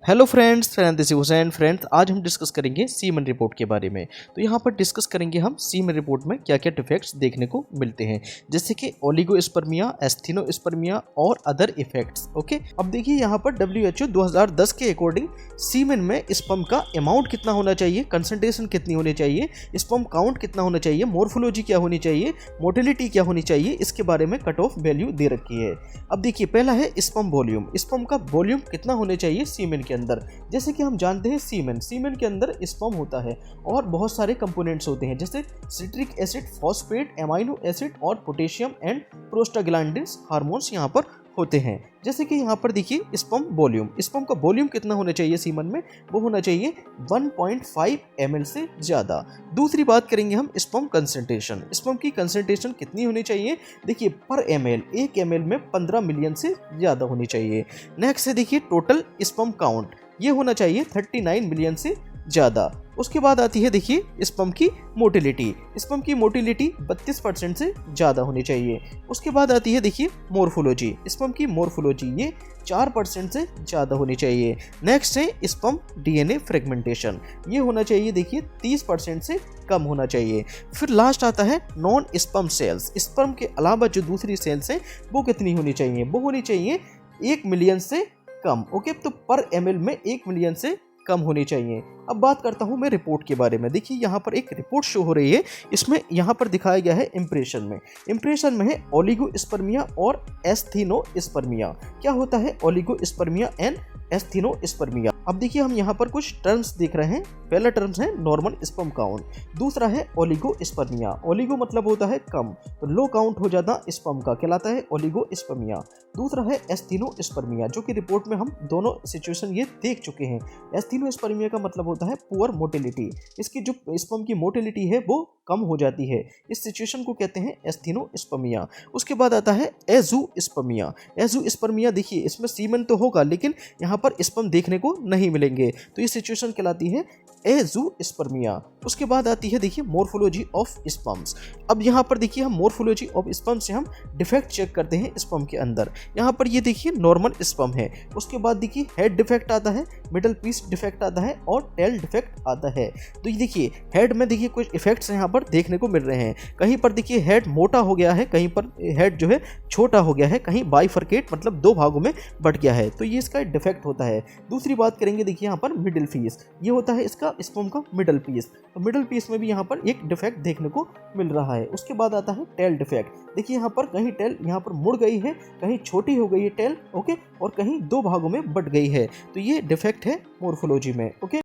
Hello friends, this is Hussain. Friends, आज हम discuss करेंगे सीमन रिपोर्ट के बारे में। तो यहाँ पर डिस्कस करेंगे हम सीमन रिपोर्ट में क्या क्या डिफेक्ट्स देखने को मिलते हैं, जैसे कि ओलिगोस्पर्मिया, एस्थेनोस्पर्मिया और अदर इफेक्ट्स। ओके, अब देखिए यहाँ पर WHO 2010 के अकॉर्डिंग सीमन में स्पर्म का अमाउंट कितना होना चाहिए, कंसंट्रेशन कितनी होनी चाहिए, स्पर्म काउंट कितना होना चाहिए, मोर्फोलॉजी क्या होनी चाहिए, मोटिलिटी क्या होनी चाहिए, इसके बारे में कट ऑफ वैल्यू दे रखी है। अब देखिए, पहला है स्पर्म वॉल्यूम। स्पर्म का वॉल्यूम कितना होना चाहिए सीमेन के अंदर। जैसे कि हम जानते हैं सीमेन के अंदर स्पर्म होता है और बहुत सारे कंपोनेंट्स होते हैं, जैसे citric acid, phosphate, amino acid और पोटेशियम एंड प्रोस्टाग्लैंडिन्स हार्मोन्स यहाँ पर होते हैं। जैसे कि यहाँ पर देखिए स्पर्म वॉल्यूम, स्पर्म का वॉल्यूम कितना होना चाहिए सीमन में, वो होना चाहिए 1.5 ml से ज़्यादा। दूसरी बात करेंगे हम स्पर्म कंसंट्रेशन। स्पर्म की कंसंट्रेशन कितनी होनी चाहिए, देखिए पर ml, 1 ml में 15 मिलियन से ज़्यादा होनी चाहिए। नेक्स्ट है देखिए टोटल स्पर्म काउंट, ये होना चाहिए 39 मिलियन से ज़्यादा। उसके बाद आती है देखिए स्पर्म की मोटिलिटी। स्पर्म की मोटिलिटी 32% से ज़्यादा होनी चाहिए। उसके बाद आती है देखिए मोर्फोलॉजी। स्पर्म की मोर्फोलॉजी ये 4% से ज़्यादा होनी चाहिए। नेक्स्ट है स्पर्म DNA फ्रेगमेंटेशन, ये होना चाहिए देखिए 30% से कम होना चाहिए। फिर लास्ट आता है नॉन स्पर्म सेल्स। स्पर्म के अलावा जो दूसरी सेल्स हैं वो कितनी होनी चाहिए, वो होनी चाहिए 1 मिलियन से कम। ओके, तो पर ml में 1 मिलियन से कम होनी चाहिए। अब बात करता हूं मैं रिपोर्ट के बारे में। देखिए यहाँ पर एक रिपोर्ट शो हो रही है, इसमें यहाँ पर दिखाया गया है इंप्रेशन में है ओलिगोस्पर्मिया और एस्थेनोस्पर्मिया। क्या होता है ओलिगोस्पर्मिया एंड एस्थेनोस्पर्मिया। अब देखिए हम यहाँ पर कुछ टर्म्स देख रहे हैं। पहला टर्म्स है नॉर्मल स्पर्म काउंट, दूसरा है ओलिगोस्पर्मिया। ओलिगो मतलब होता है कम, तो लो काउंट हो जाता स्पर्म का, कहलाता है ओलिगोस्पर्मिया। दूसरा है एस्थेनोस्पर्मिया, जो कि रिपोर्ट में हम दोनों सिचुएशन ये देख चुके हैं। एस्थेनोस्पर्मिया का मतलब होता है पुअर मोटिलिटी, इसकी जो स्पर्म की मोटिलिटी है वो कम हो जाती है, इस सिचुएशन को कहते हैं एस्थेनोस्पर्मिया। उसके बाद आता है एज़ूस्पर्मिया। एज़ूस्पर्मिया देखिए इसमें सीमन तो होगा लेकिन यहाँ पर स्पर्म देखने को नहीं मिलेंगे, तो ये सिचुएशन कहलाती है एज़ूस्पर्मिया। उसके बाद आती है देखिए मोर्फोलॉजी ऑफ स्पर्म्स। अब यहाँ पर देखिए हम मोर्फोलॉजी ऑफ स्पर्म से हम डिफेक्ट चेक करते हैं स्पर्म के अंदर। यहाँ पर ये देखिए नॉर्मल स्पर्म है। उसके बाद देखिए हेड डिफेक्ट आता है, मिडल पीस डिफेक्ट आता है और टेल डिफेक्ट आता है। तो ये देखिए हेड में देखिए कुछ इफेक्ट्स यहाँ पर देखने को मिल रहे हैं। कहीं पर देखिए हेड मोटा हो गया है, कहीं पर हेड जो है छोटा हो गया है, कहीं बाइफरकेट मतलब 2 भागों में बट गया है, तो ये इसका डिफेक्ट होता है। दूसरी बात करेंगे देखिए यहाँ पर मिडिल पीस, ये होता है इसका स्पर्म का मिडल पीस, तो मिडल पीस में भी यहाँ पर एक डिफेक्ट देखने को मिल रहा है। उसके बाद आता है टेल डिफेक्ट। देखिए यहाँ पर कहीं टेल यहाँ पर मुड़ गई है, कहीं छोटी हो गई है टेल, ओके, और कहीं 2 भागों में बट गई है, तो ये डिफेक्ट है मोर्फोलॉजी में। ओके।